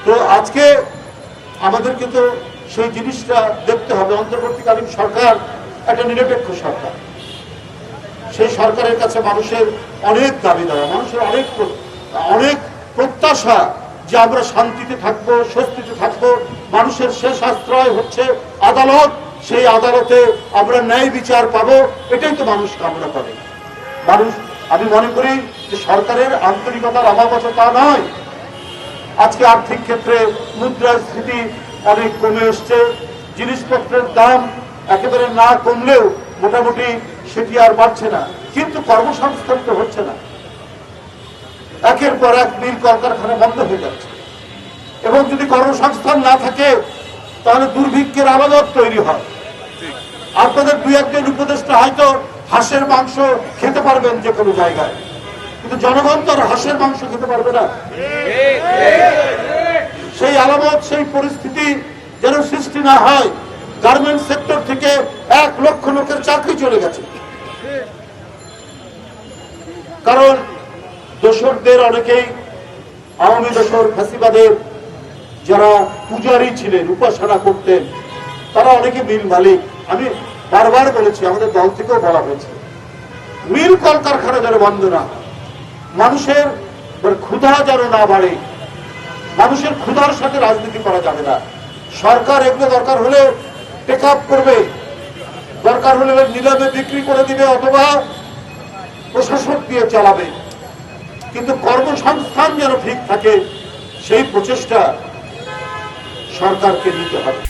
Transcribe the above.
তো আজকে আমাদেরকে তো সেই জিনিসটা দেখতে হবে। অন্তর্বর্তীকালীন সরকার একটা নিরপেক্ষ সরকার, সেই সরকারের কাছে মানুষের অনেক দাবি দেওয়া, মানুষের অনেক প্রত্যাশা যে আমরা শান্তিতে থাকবো, স্বস্তিতে থাকবো। মানুষের শেষ আশ্রয় হচ্ছে আদালত, সেই আদালতে আমরা ন্যায় বিচার পাবো, এটাই তো মানুষ কামনা করে। মানুষ, আমি মনে করি যে সরকারের আন্তরিকতার অভাব আছে তা নয়। আজকে আর্থিক ক্ষেত্রে মুদ্রাস্ফীতি অনেক কমে এসছে, জিনিসপত্রের দাম একেবারে না কমলেও মোটামুটি সেটি আর বাড়ছে না, কিন্তু কর্মসংস্থান তো হচ্ছে না। একের পর এক মিল কলকারখানা বন্ধ হয়ে যাচ্ছে, এবং যদি কর্মসংস্থান না থাকে তাহলে দুর্ভিক্ষের আলাদত তৈরি হয়। আপনাদের দুই একজন উপদেষ্টা হয়তো হাঁসের মাংস খেতে পারবেন যে কোনো জায়গায়, কিন্তু জনগণ তো আর হাঁসের মাংস খেতে পারবে না। সেই আলামত, সেই পরিস্থিতি যেন সৃষ্টি না হয়। গার্মেন্টস সেক্টর থেকে 1 লক্ষ লোকের চাকরি চলে গেছে, কারণ দোসরদের অনেকেই, আওয়ামী দোসর ফ্যাসিবাদের যারা পূজারী ছিলেন, উপাসনা করতেন, তারা অনেকে মিল মালিক। আমি বারবার বলেছি, আমাদের দল থেকেও বলা হয়েছে, মিল কলকারখানা যেন বন্ধ না, মানুষের ক্ষুধা যেন না বাড়ে। মানুষের ক্ষুধার সাথে রাজনীতি করা যাবে না। সরকার এগুলো দরকার হলে টেক আপ করবে, দরকার হলে নিলামে বিক্রি করে দিবে অথবা প্রশাসক দিয়ে চালাবে, কিন্তু কর্মসংস্থান যেন ঠিক থাকে সেই প্রচেষ্টা সরকারকে নিতে হবে।